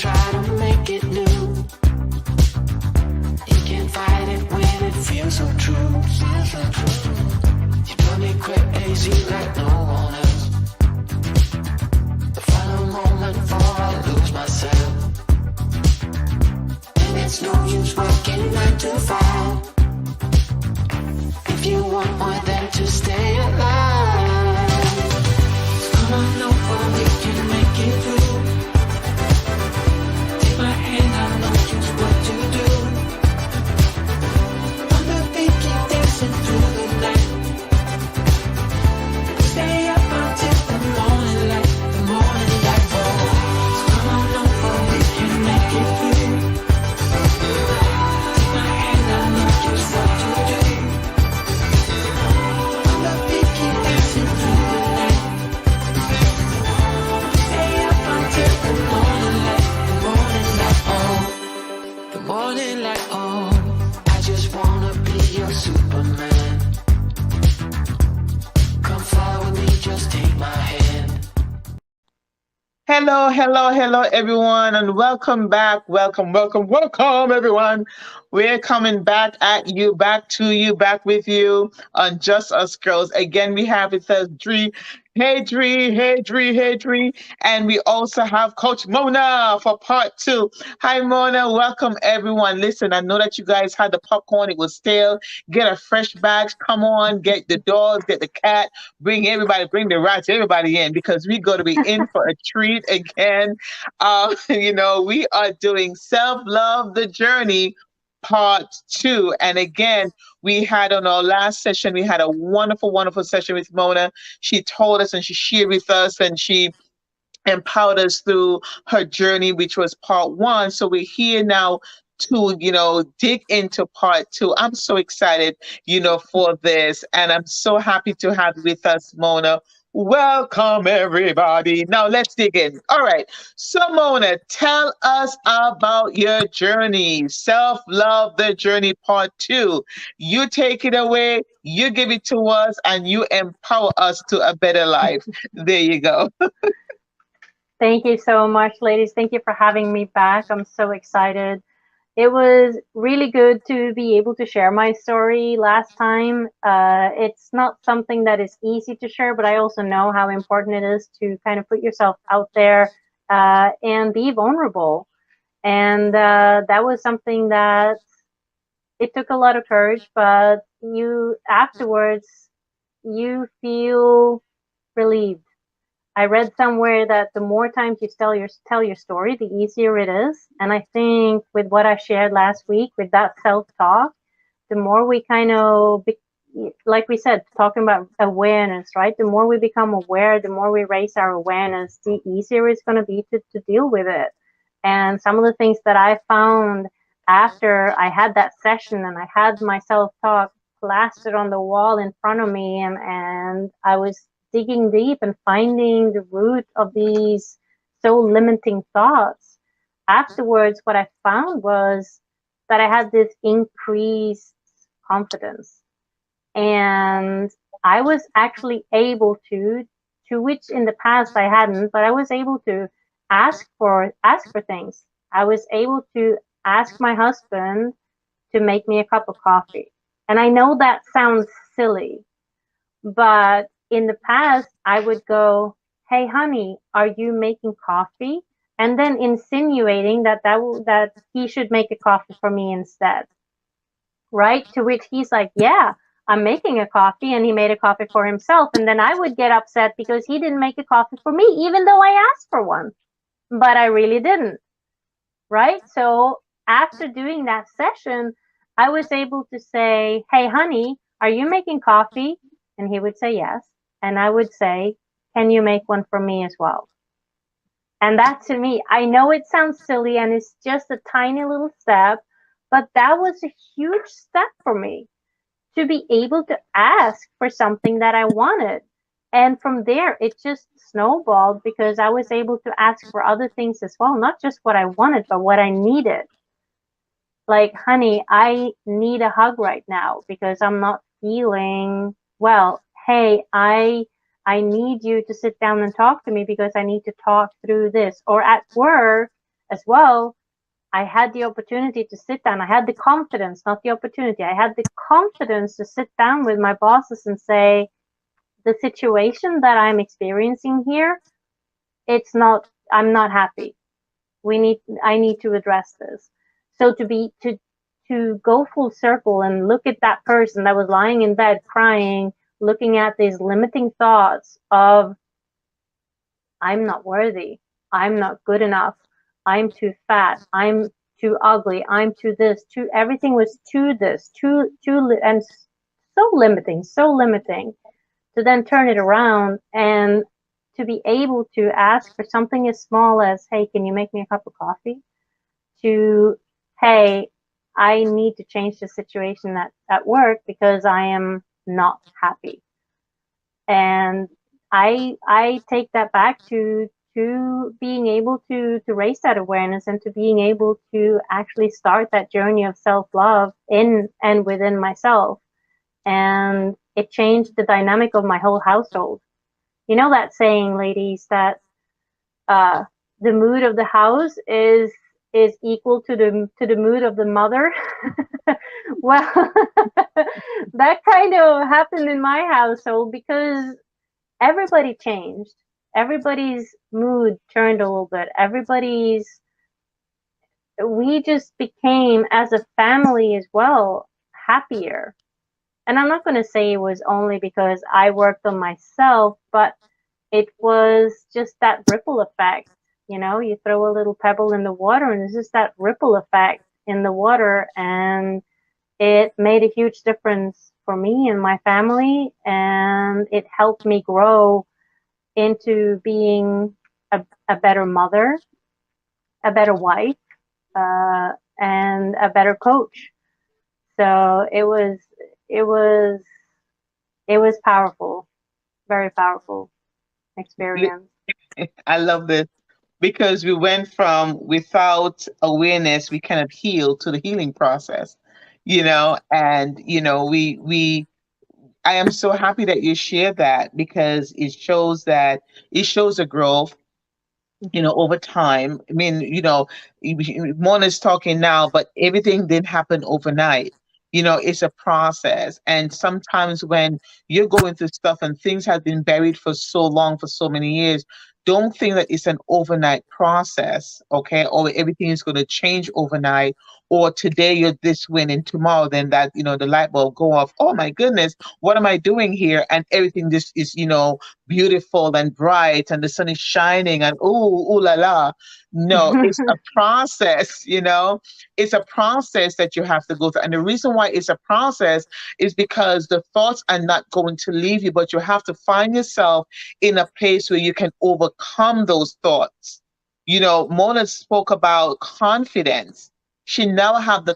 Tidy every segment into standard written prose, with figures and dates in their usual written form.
try to make it new. You can't fight it when it feels so true. You drive me crazy like no one else. The final moment before I lose myself. And it's no use working 9 to 5 if you want more than to stay alive. Come on over, we can make it through. Take my hand, I know just what to do. On the beat, keep dancing through the night. Stay up until the morning light, the morning light. Oh, so come on over, we can make it through. Take my hand, I know just what to do. On the beat, keep dancing through the night. Stay up until the morning light, the morning light. Oh, the morning light. Oh, I just wanna be your Superman. Come fly with me, just take my hand. Hello, hello, hello, everyone, and welcome back. Welcome, welcome, welcome, everyone. We're coming back at you, back to you, back with you on Just Us Girls. Again, we have it says Dree. Hey, Dree, hey, Dree, hey, Dree. And we also have Coach Mona for part 2. Hi, Mona. Welcome, everyone. Listen, I know that you guys had the popcorn. It was stale. Get a fresh batch. Come on, get the dogs, get the cat, bring everybody, bring the rats, everybody in because we're going to be in for a treat again. We are doing Self Love the Journey part 2. And again, we had on our last session, we had a wonderful, wonderful session with Mona. She told us and she shared with us and she empowered us through her journey, which was part 1. So we're here now to, dig into part 2. I'm so excited, for this. And I'm so happy to have with us, Mona. Welcome, everybody. Now let's dig in. All right. So, Mona, tell us about your journey. Self Love the Journey Part 2. You take it away, you give it to us, and you empower us to a better life. There you go. Thank you so much, ladies. Thank you for having me back. I'm so excited. It was really good to be able to share my story last time. It's not something that is easy to share, but I also know how important it is to kind of put yourself out there and be vulnerable. And that was something that it took a lot of courage, but you afterwards, you feel relieved. I read somewhere that the more times you tell your story, the easier it is. And I think with what I shared last week, with that self-talk, the more we kind of, like we said, talking about awareness, right? The more we become aware, the more we raise our awareness, the easier it's going to be to deal with it. And some of the things that I found after I had that session and I had my self-talk plastered on the wall in front of me, and I was digging deep and finding the root of these so limiting thoughts. Afterwards, what I found was that I had this increased confidence. And I was actually able to which in the past I hadn't, but I was able to ask for things. I was able to ask my husband to make me a cup of coffee. And I know that sounds silly, but in the past, I would go, "Hey, honey, are you making coffee?" And then insinuating that he should make a coffee for me instead, right? To which he's like, "Yeah, I'm making a coffee," and he made a coffee for himself. And then I would get upset because he didn't make a coffee for me, even though I asked for one, but I really didn't, right? So after doing that session, I was able to say, "Hey, honey, are you making coffee?" And he would say yes. And I would say, "Can you make one for me as well?" And that, to me, I know it sounds silly and it's just a tiny little step, but that was a huge step for me to be able to ask for something that I wanted. And from there, it just snowballed because I was able to ask for other things as well, not just what I wanted, but what I needed. Like, "Honey, I need a hug right now because I'm not feeling well. Hey, I need you to sit down and talk to me because I need to talk through this." Or at work, as well, I had the opportunity to sit down. I had the confidence, not the opportunity. I had the confidence to sit down with my bosses and say, the situation that I'm experiencing here, it's not, I'm not happy. I need to address this. So to go full circle and look at that person that was lying in bed crying, looking at these limiting thoughts of, I'm not worthy, I'm not good enough, I'm too fat, I'm too ugly, I'm too this, too everything was too this, and so limiting, to then turn it around and to be able to ask for something as small as, hey, can you make me a cup of coffee? To, hey, I need to change the situation at work because I am not happy. And I take that back to being able to raise that awareness and to being able to actually start that journey of self-love in and within myself. And it changed the dynamic of my whole household. You know that saying, ladies, that uh, the mood of the house is equal to the mood of the mother. Well, that kind of happened in my household because everybody changed. Everybody's mood turned a little bit. We just became, as a family as well, happier. And I'm not going to say it was only because I worked on myself, but it was just that ripple effect. You know, you throw a little pebble in the water and it's just that ripple effect in the water. And it made a huge difference for me and my family. And it helped me grow into being a better mother, a better wife, and a better coach. So it was, it was powerful, very powerful experience. I love this because we went from without awareness, we kind of healed to the healing process, and I am so happy that you shared that because it shows a growth, over time. I mean, Mona's talking now, but everything didn't happen overnight. It's a process. And sometimes when you're going through stuff and things have been buried for so long, for so many years, don't think that it's an overnight process, okay? Or everything is going to change overnight. Or today you're this way and tomorrow then that, the light bulb go off. Oh my goodness, what am I doing here? And everything just is, beautiful and bright and the sun is shining and ooh la la. No, it's a process, it's a process that you have to go through. And the reason why it's a process is because the thoughts are not going to leave you, but you have to find yourself in a place where you can overcome those thoughts. Mona spoke about confidence. She never had the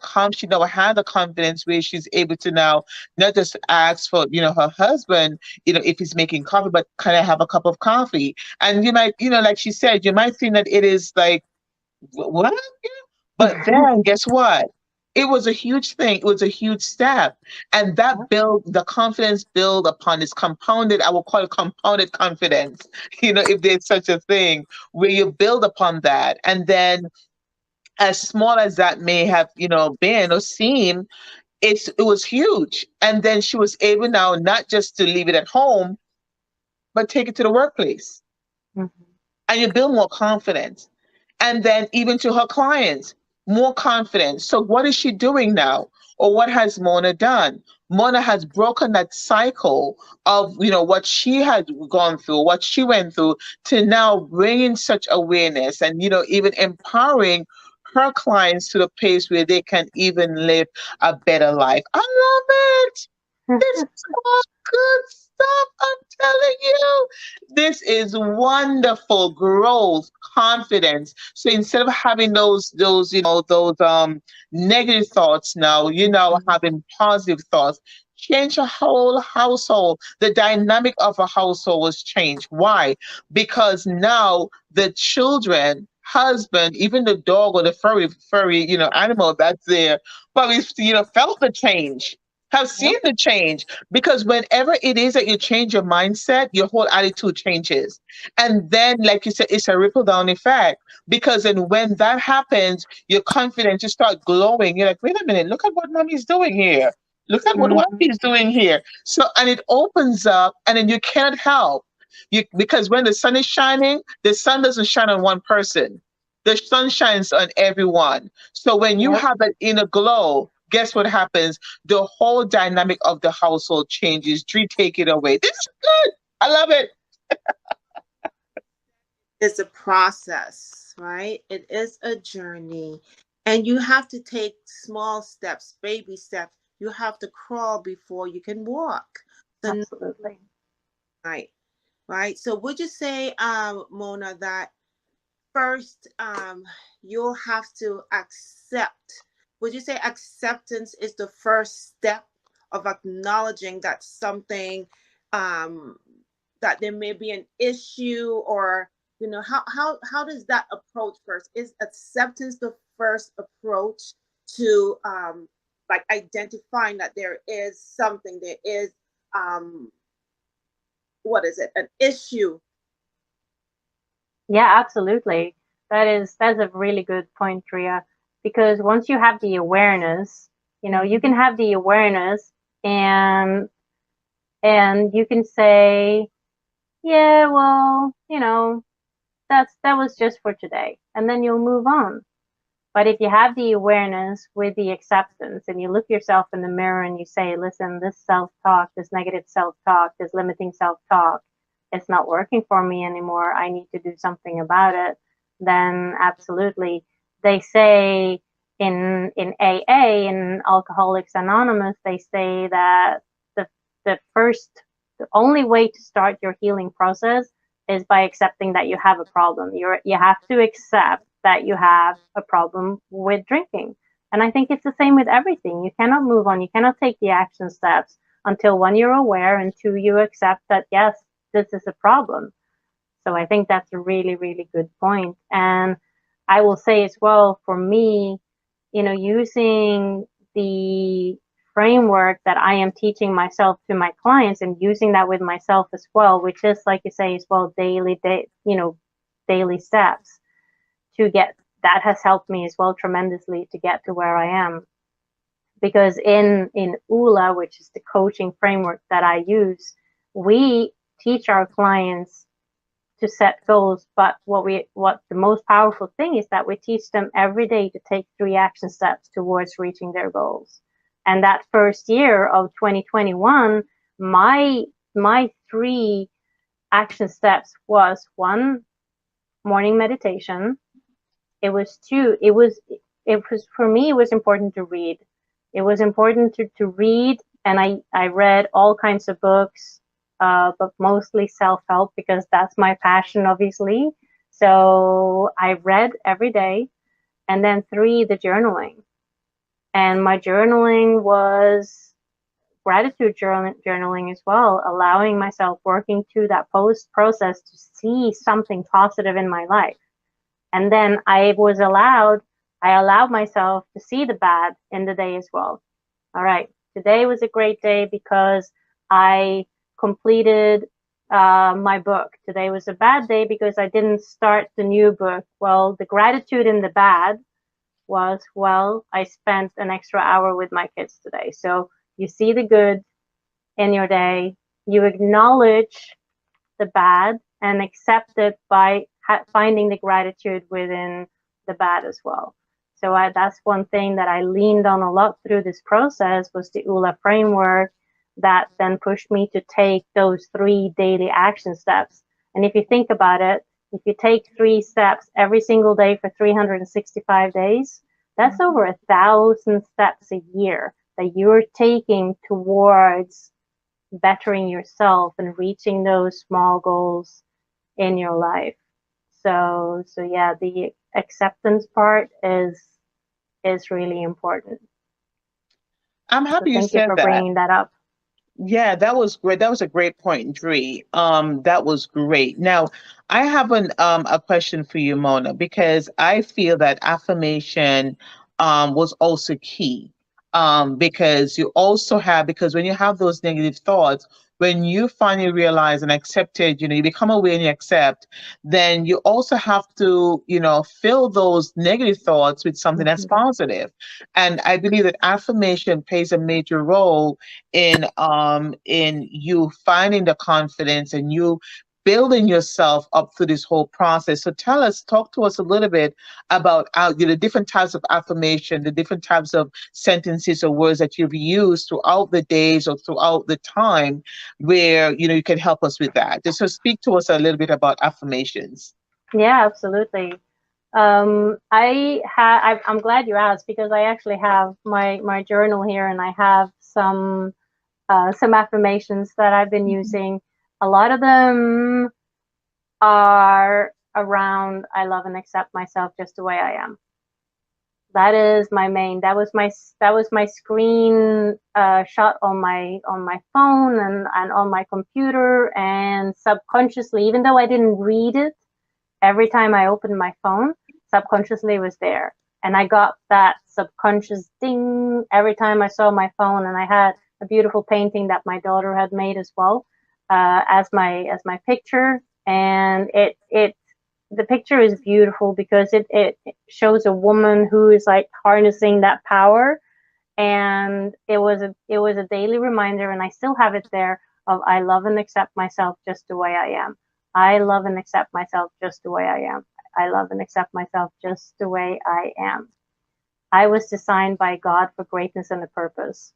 confidence where she's able to now not just ask for, her husband, if he's making coffee, but can I have a cup of coffee? And you might, like she said, you might think that it is like, what? But then guess what? It was a huge thing. It was a huge step. And that the confidence build upon this compounded, I will call it compounded confidence, if there's such a thing, where you build upon that. And then as small as that may have, been or seemed, it was huge. And then she was able now not just to leave it at home, but take it to the workplace. Mhm. And you build more confidence. And then even to her clients, more confidence. So what is she doing now? Or what has Mona done? Mona has broken that cycle of, what she had gone through, what she went through, to now bringing such awareness and, even empowering her clients to the place where they can even live a better life. I love it. This is all good stuff. I'm telling you. This is wonderful growth, confidence. So instead of having those negative thoughts now, you're now having positive thoughts. Change a whole household. The dynamic of a household was changed. Why? Because now the children, husband, even the dog or the furry, animal that's there, but we, felt the change. have seen Yep. the change, because whenever it is that you change your mindset, your whole attitude changes. And then, like you said, it's a ripple down effect, because then when that happens, your confidence, you start glowing. You're like, wait a minute, look at what mommy's doing here. Look at what Hmm. wifey's doing here. So, and it opens up, and then you can't help. Because when the sun is shining, the sun doesn't shine on one person. The sun shines on everyone. So when you Yep. have that inner glow, guess what happens? The whole dynamic of the household changes. Dree, take it away. This is good. I love it. It's a process, right? It is a journey. And you have to take small steps, baby steps. You have to crawl before you can walk. So Absolutely. right, right. So would you say, Mona, that first you'll have to accept, would you say acceptance is the first step of acknowledging that something, um that there may be an issue, or how does that approach first? Is acceptance the first approach to like identifying that there is something, there is what is it, an issue? Yeah, absolutely. That's a really good point, Tria. Because once you have the awareness, you can have the awareness and you can say, yeah, well, that was just for today, and then you'll move on. But if you have the awareness with the acceptance and you look yourself in the mirror and you say, listen, this self talk, this negative self talk, this limiting self talk, it's not working for me anymore. I need to do something about it. Then absolutely. They say in AA, in Alcoholics Anonymous, they say that the the first the only way to start your healing process is by accepting that you have a problem. You have to accept that you have a problem with drinking. And I think it's the same with everything. You cannot move on. You cannot take the action steps until one, you're aware, and two, you accept that, yes, this is a problem. So I think that's a really, really good point. And I will say as well, for me, using the framework that I am teaching myself to my clients and using that with myself as well, which is, like you say as well, daily steps to get, that has helped me as well tremendously to get to where I am. Because in ULA, which is the coaching framework that I use, we teach our clients to set goals, but what the most powerful thing is that we teach them every day to take 3 action steps towards reaching their goals. And that first year of 2021, my 3 action steps was: 1, morning meditation. It was 2, it was for me, it was important to read. It was important to read, and I read all kinds of books, but mostly self-help, because that's my passion, obviously. So I read every day. And then 3, the journaling. And my journaling was gratitude journaling as well, allowing myself, working through that post process, to see something positive in my life. And then I allowed myself to see the bad in the day as well. All right, today was a great day because I completed my book. Today was a bad day because I didn't start the new book. Well, the gratitude in the bad was, well, I spent an extra hour with my kids today. So you see the good in your day, you acknowledge the bad and accept it by finding the gratitude within the bad as well. So that's one thing that I leaned on a lot through this process, was the ULA framework, that then pushed me to take those 3 daily action steps. And if you think about it, if you take 3 steps every single day for 365 days, that's over 1,000 steps a year that you're taking towards bettering yourself and reaching those small goals in your life. So yeah, the acceptance part is really important. I'm So happy you thank you said for that. bringing that up. Yeah, that was great. That was a great point, Dree. That was great. Now, I have a question for you, Mona, because I feel that affirmation was also key. because you also have, because when you have those negative thoughts, when you finally realize and accept it, you become aware and you accept, then you also have to, fill those negative thoughts with something that's Mhm. positive. And I believe that affirmation plays a major role in you finding the confidence and you building yourself up through this whole process. So talk to us a little bit about the different types of affirmation, the different types of sentences or words that you've used throughout the days or throughout the time where you can help us with that. Just so speak to us a little bit about affirmations. Yeah, absolutely. I'm glad you asked because I actually have my journal here, and I have some affirmations that I've been using. A lot of them are around I love and accept myself just the way I am. That is my main. That was my screen shot on my phone and on my computer, and subconsciously, even though I didn't read it, every time I opened my phone, subconsciously it was there. And I got that subconscious ding every time I saw my phone. And I had a beautiful painting that my daughter had made as well, as my picture. And the picture is beautiful because it shows a woman who is like harnessing that power. And it was a daily reminder, and I still have it there, of I love and accept myself just the way I am. I love and accept myself just the way I am. I love and accept myself just the way I am. I was designed by God for greatness and a purpose.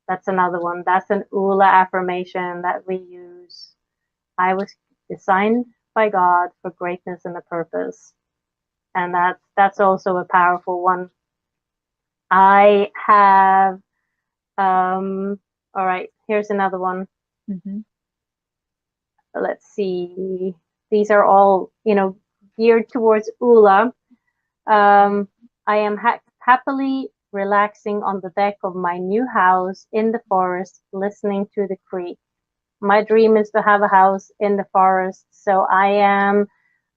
That's another one. That's an ULA affirmation that we use. I was designed by God for greatness and a purpose. And that's also a powerful one. I have all right, here's another one. Mhm. Let's see. These are all, geared towards ULA. I am happily relaxing on the deck of my new house in the forest, listening to the creek. My dream is to have a house in the forest, so I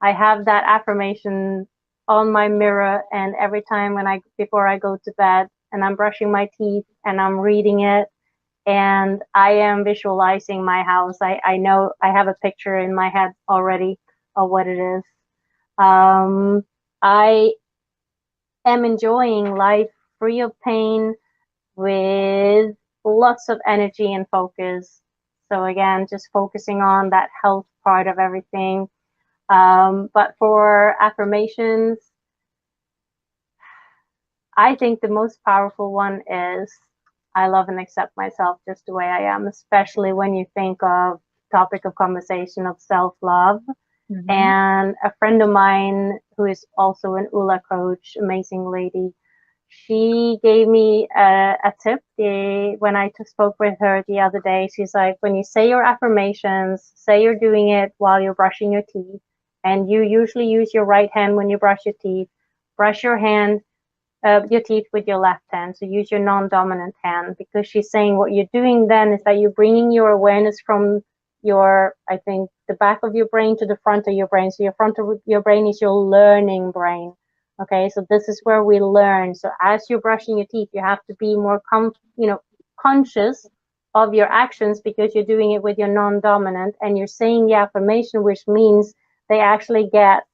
have that affirmation on my mirror, and every time before I go to bed and I'm brushing my teeth and I'm reading it, and I am visualizing my house. I know I have a picture in my head already of what it is. I am enjoying life free of pain, with lots of energy and focus. So again, just focusing on that health part of everything. But for affirmations, I think the most powerful one is I love and accept myself just the way I am, especially when you think of topic of conversation of self-love. Mhm. And a friend of mine who is also an ULA coach, amazing lady, she gave me a tip when I spoke with her the other day. She's like, when you say your affirmations, say you're doing it while you're brushing your teeth, and you usually use your right hand when you brush your teeth. Brush your teeth with your left hand. So use your non-dominant hand, because she's saying what you're doing then is that you're bringing your awareness from I think, the back of your brain to the front of your brain. So your front of your brain is your learning brain. Okay, so this is where we learn. So as you're brushing your teeth, you have to be more conscious of your actions, because you're doing it with your non-dominant, and you're saying the affirmation, which means they actually get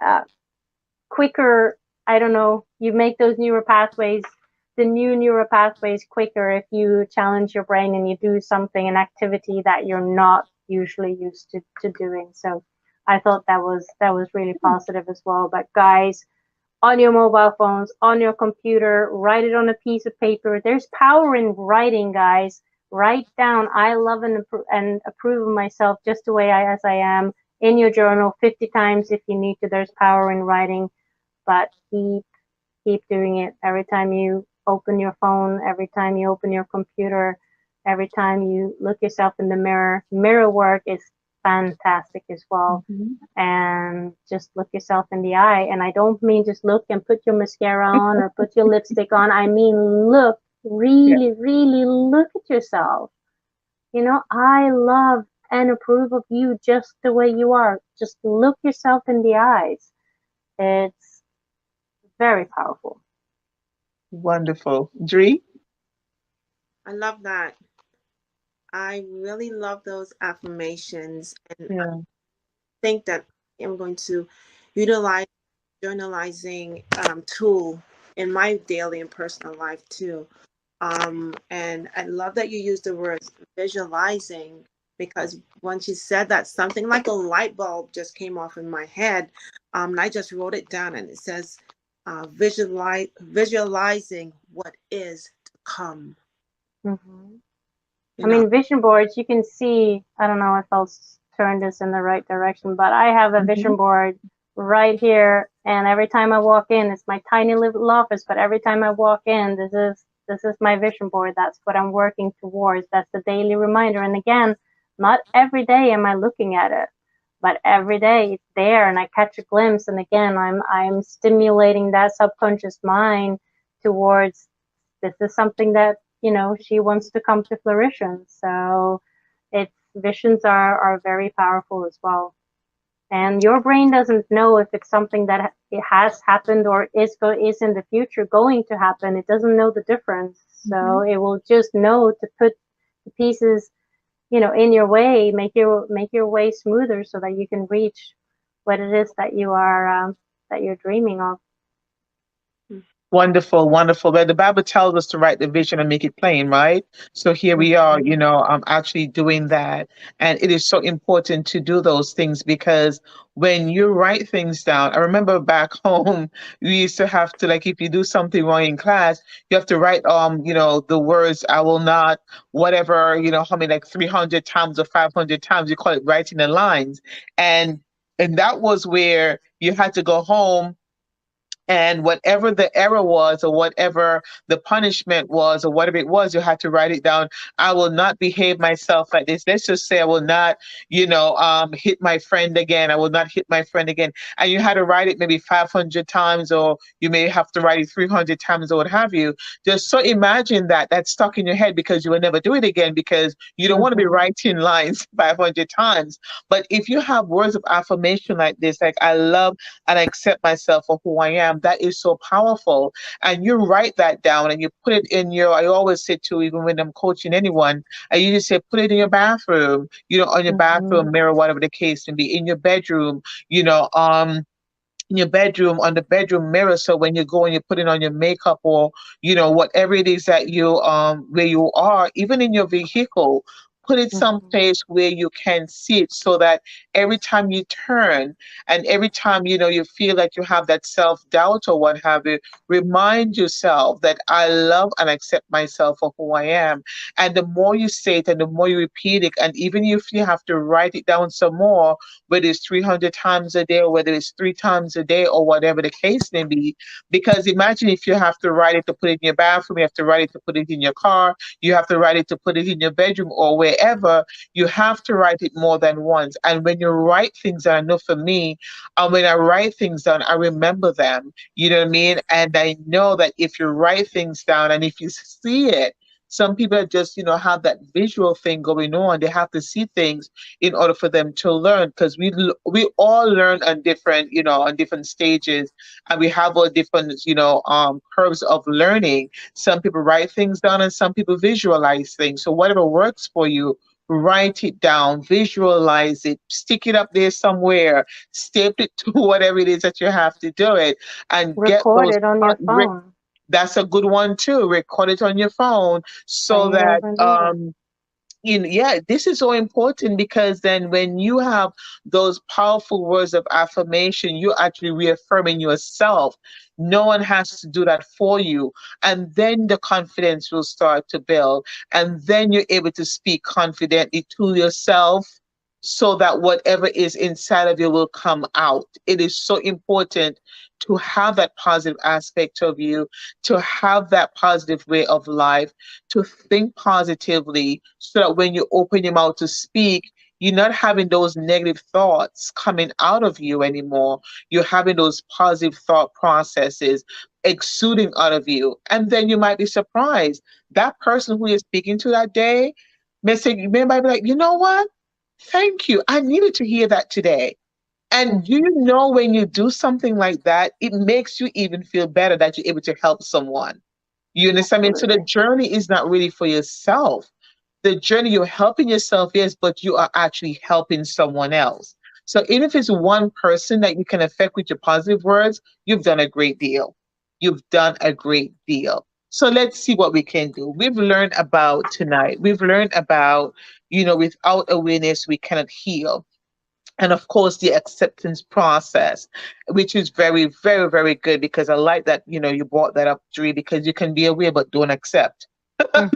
uh, quicker. I don't know, you make those the new neural pathways quicker if you challenge your brain and you do something, an activity that you're not usually used to doing. So I thought that was really positive as well. But guys, on your mobile phones, on your computer, write it on a piece of paper. There's power in writing, guys. Write down I love and approve of myself just the way as I am, in your journal 50 times if you need to. There's power in writing. But keep doing it. Every time you open your phone, every time you open your computer, every time you look yourself in the mirror work is fantastic as well. Mhm. And just look yourself in the eye. And I don't mean just look and put your mascara on or put your lipstick on. I mean look, Yeah. really, really look at yourself. I love and approve of you just the way you are. Just look yourself in the eyes. It's very powerful. Wonderful. Dree? I love that. I really love those affirmations, and I Yeah. think that I'm going to utilize journalizing tool in my daily and personal life too. And I love that you use the word visualizing, because once you said that, something like a light bulb just came off in my head. And I just wrote it down, and it says, visualizing what is to come. Hmm. You I know, mean, vision boards, you can see, I don't know if I'll turn this in the right direction, but I have a Hmm. vision board right here. And every time I walk in, it's my tiny little office, but every time I walk in, this is my vision board. That's what I'm working towards. That's the daily reminder. And again, not every day am I looking at it, but every day it's there and I catch a glimpse. And again, I'm stimulating that subconscious mind towards this is something that she wants to come to fruition. So its visions are very powerful as well. And your brain doesn't know if it's something that it has happened or is in the future going to happen. It doesn't know the difference. So Hmm. it will just know to put the pieces in your way, make your way smoother so that you can reach what it is that you're dreaming of. Wonderful, wonderful. But the Bible tells us to write the vision and make it plain, right? So here we are, Mhm. actually doing that. And it is so important to do those things because when you write things down, I remember back home, we used to have to, like, if you do something wrong in class, you have to write, the words, I will not, whatever, how many, like 300 times or 500 times, you call it writing the lines. And, and that was where you had to go home and whatever the error was, or whatever the punishment was, or whatever it was, you had to write it down. I will not behave myself like this. Let's just say I will not, hit my friend again. I will not hit my friend again. And you had to write it maybe 500 times, or you may have to write it 300 times, or what have you. Just so imagine that that's stuck in your head because you will never do it again because you don't want to be Mhm. writing lines 500 times. But if you have words of affirmation like this, like I love and I accept myself for who I am. That is so powerful. And you write that down and you put it in your, I always say to, even when I'm coaching anyone, I usually say, put it in your bathroom, on your bathroom Mhm. mirror, whatever the case may be, in your bedroom, in your bedroom on the bedroom mirror, so when you go and you put it on your makeup, or whatever it is that you where you are, even in your vehicle, put it Mhm. someplace where you can see it, so that every time you turn and every time you feel like you have that self-doubt or what have you, remind yourself that I love and accept myself for who I am. And the more you say it and the more you repeat it, and even if you have to write it down some more, whether it's 300 times a day or whether it's 3 times a day or whatever the case may be. Because imagine if you have to write it to put it in your bathroom, you have to write it to put it in your car, you have to write it to put it in your bedroom or wherever, you have to write it more than once. And when you write things down, I know for me, when I write things down, I remember them. You know what I mean? And I know that if you write things down and if you see it, some people just, have that visual thing going on. They have to see things in order for them to learn, because we all learn on different stages, and we have our different curves of learning. Some people write things down and some people visualize things, so whatever works for you, write it down, visualize it, stick it up there somewhere, staple it to whatever it is that you have to do it, and get Record those it on your phone that's a good one too. Record it on your phone so saying it that over and over. yeah, this is so important, because then when you have those powerful words of affirmation, you're actually reaffirming yourself. No one has to do that for you. And then the confidence will start to build. And then you're able to speak confidently to yourself, so that whatever is inside of you will come out. It is so important to have that positive aspect of you, to have that positive way of life, to think positively, so that when you open your mouth to speak, you're not having those negative thoughts coming out of you anymore. You're having those positive thought processes exuding out of you. And then you might be surprised. That person who you're speaking to that day might be like, you know what? Thank you. I needed to hear that today. And do you know, when you do something like that, it makes you even feel better that you're able to help someone. You understand me? So the Absolutely. journey is not really for yourself. The journey, you're helping yourself, yes, but you are actually helping someone else. So even if it's one person that you can affect with your positive words, you've done a great deal. You've done a great deal. So let's see what we can do. We've learned about tonight. We've learned about, without awareness, we cannot heal. And of course, the acceptance process, which is very, very, very good because I like that, you brought that up, Dre, because you can be aware but don't accept. Hmm.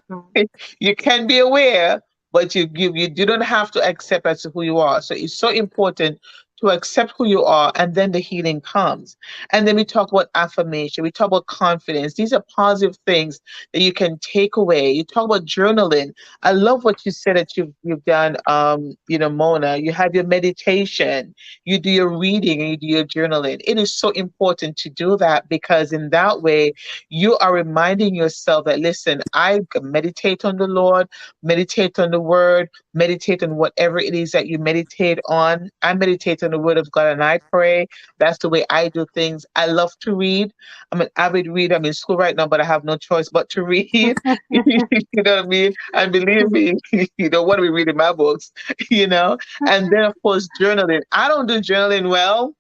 You can be aware, but you don't have to accept as to who you are. So it's so important to accept who you are, and then the healing comes. And then we talk about affirmation, we talk about confidence. These are positive things that you can take away. You talk about journaling. I love what you said that you've done, Mona. You have your meditation, you do your reading, and you do your journaling. It is so important to do that because in that way you are reminding yourself that, listen, I meditate on the Lord, meditate on the word, meditate on whatever it is that you meditate on. I meditate on the word of God and I pray. That's the way I do things. I love to read. I'm an avid reader. I'm in school right now, but I have no choice but to read. You know what I mean? And believe me, you don't want to be reading my books, you know? And then, of course, journaling. I don't do journaling well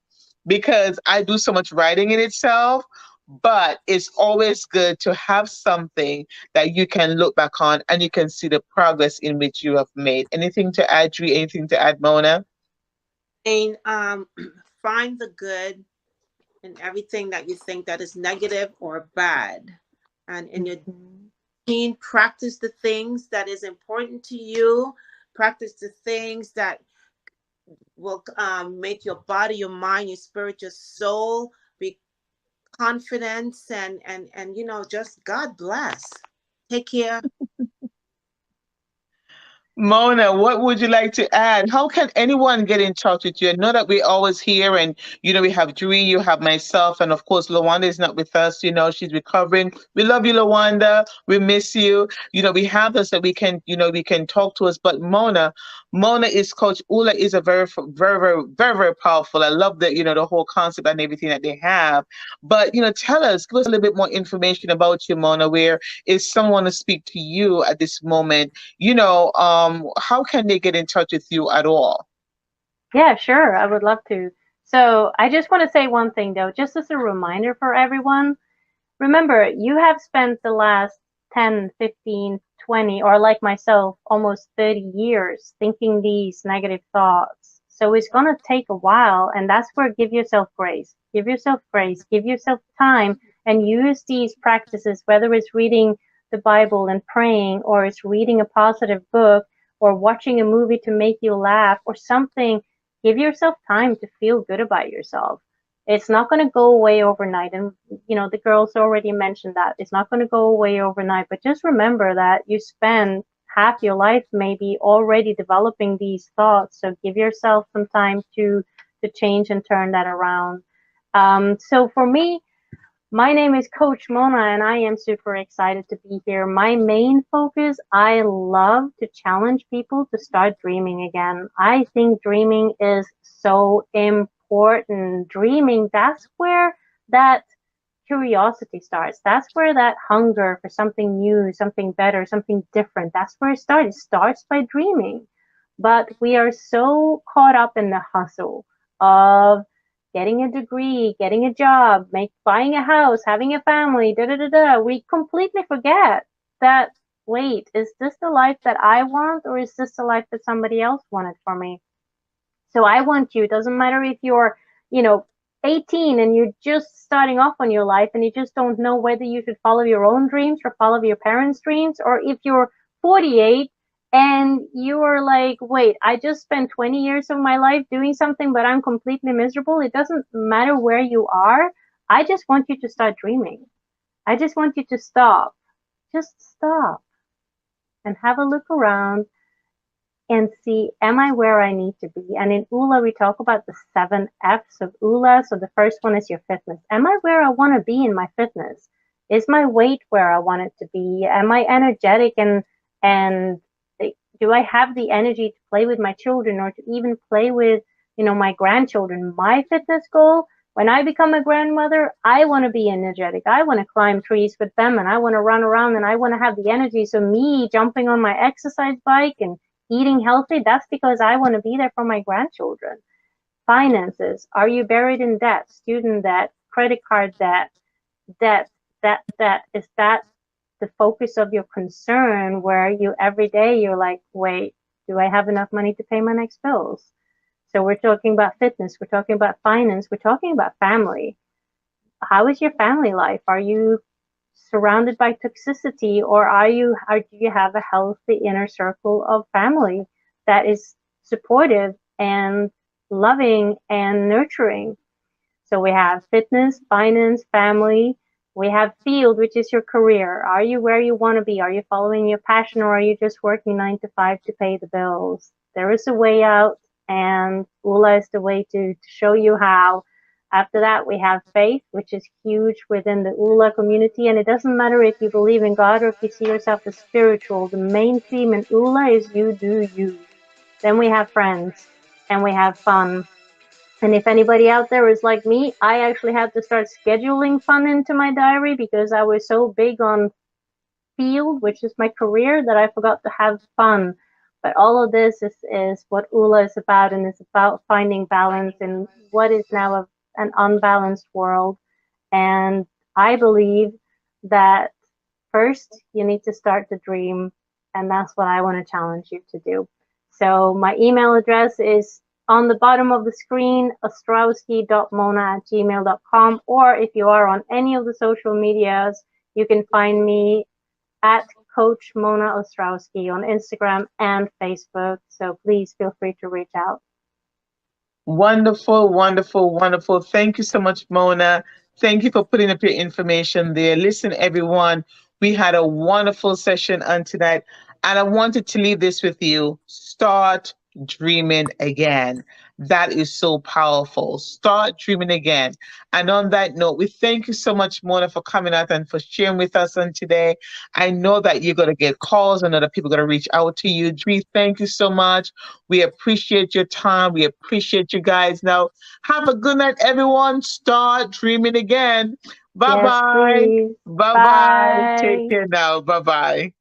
because I do so much writing in itself, but it's always good to have something that you can look back on and you can see the progress in which you have made. Anything to add, Dre? Anything to add, Mona? And find the good in everything that you think that is negative or bad. And in your Mhm. routine, practice the things that is important to you. Practice the things that will make your body, your mind, your spirit, your soul be confidence and just God bless. Take care. Mona, what would you like to add? How can anyone get in touch with you? I know that we're always here and, we have Dre, you have myself, and of course, Lawanda is not with us. She's recovering. We love you, Lawanda. We miss you. We have us that we can talk to us. But Mona is Coach Ula is a very, very, very, very, very powerful. I love the whole concept and everything that they have. But, tell us, give us a little bit more information about you, Mona. Where is someone to speak to you at this moment? How can they get in touch with you at all? Yeah, sure. I would love to. So I just want to say one thing though, just as a reminder for everyone. Remember, you have spent the last 10, 15, 20, or like myself, almost 30 years thinking these negative thoughts. So it's going to take a while, and that's where give yourself grace. Give yourself grace, give yourself time, and use these practices, whether it's reading the Bible and praying, or it's reading a positive book, or watching a movie to make you laugh, or something. Give yourself time to feel good about yourself. It's not going to go away overnight. And, the girls already mentioned that it's not going to go away overnight. But just remember that you spend half your life maybe already developing these thoughts. So give yourself some time to change and turn that around. So for me, my name is Coach Mona, and I am super excited to be here. My main focus, I love to challenge people to start dreaming again. I think dreaming is so important. Dreaming, that's where that curiosity starts. That's where that hunger for something new, something better, something different, that's where it starts. It starts by dreaming. But we are so caught up in the hustle of getting a degree, getting a job, buying a house, having a family, da da da da. We completely forget that, wait, is this the life that I want, or is this the life that somebody else wanted for me? So I want you, it doesn't matter if you're, you know, 18 and you're just starting off on your life and you just don't know whether you should follow your own dreams or follow your parents' dreams, or if you're 48 and you are like, wait, I just spent 20 years of my life doing something, but I'm completely miserable. It doesn't matter where you are. I just want you to start dreaming. I just want you to stop. Just stop and have a look around and see, am I where I need to be? And in ULA, we talk about the 7 F's of ULA. So the first one is your fitness. Am I where I want to be in my fitness? Is my weight where I want it to be? Am I energetic and do I have the energy to play with my children or to even play with, my grandchildren? My fitness goal, When I become a grandmother, I want to be energetic. I want to climb trees with them, and I want to run around, and I want to have the energy. So me jumping on my exercise bike and eating healthy, that's because I want to be there for my grandchildren. Finances. Are you buried in debt, student debt, credit card debt, debt? Is that the focus of your concern, where you every day you're like, wait, do I have enough money to pay my next bills? So we're talking about fitness, we're talking about finance, we're talking about family. How is your family life? Are you surrounded by toxicity, or do you have a healthy inner circle of family that is supportive and loving and nurturing? So we have fitness, finance, family. We have field, which is your career. Are you where you want to be? Are you following your passion, or are you just working 9 to 5 to pay the bills? There is a way out, and ULA is the way to show you how. After that, we have faith, which is huge within the ULA community. And it doesn't matter if you believe in God or if you see yourself as spiritual. The main theme in ULA is you do you. Then we have friends, and we have fun. And if anybody out there is like me, I actually had to start scheduling fun into my diary because I was so big on field, which is my career, that I forgot to have fun. But all of this is what ULA is about, and it's about finding balance in what is now an unbalanced world. And I believe that first you need to start to dream, and that's what I want to challenge you to do. So my email address is on the bottom of the screen, ostrowski.mona@gmail.com, or if you are on any of the social medias, you can find me at Coach Mona Ostrowski on Instagram and Facebook. So please feel free to reach out. Wonderful, wonderful, wonderful. Thank you so much, Mona. Thank you for putting up your information there. Listen, everyone, we had a wonderful session on tonight, and I wanted to leave this with you. Start dreaming again. That is so powerful. Start dreaming again. And on that note, we thank you so much, Mona, for coming out and for sharing with us on today. I know that you're going to get calls and other people are going to reach out to you. Dree, thank you so much. We appreciate your time. We appreciate you guys. Now, have a good night, everyone. Start dreaming again. Bye-bye. Yes, Bye-bye. Bye. Take care now. Bye-bye.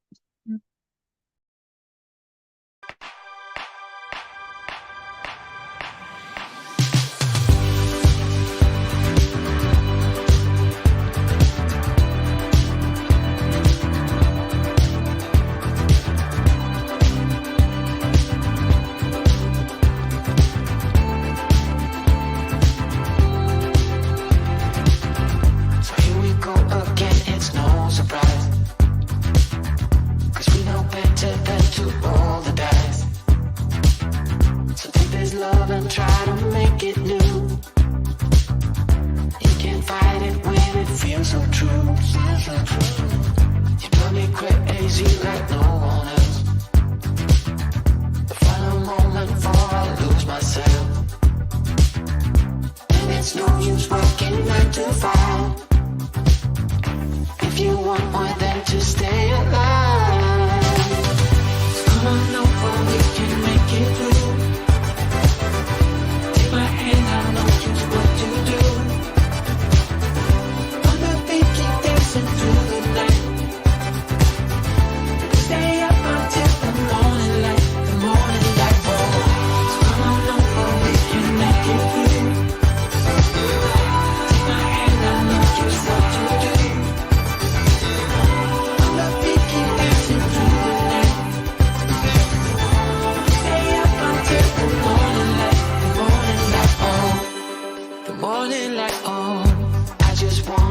So here we go again, it's no surprise. 'Cause we know better than to roll the dice. So take this love and try to make it new. You can't fight it when it feels so true. You drive me crazy like no one else. The final moment before I lose myself. And it's no use working 9 to 5 if you want more than to stay alive.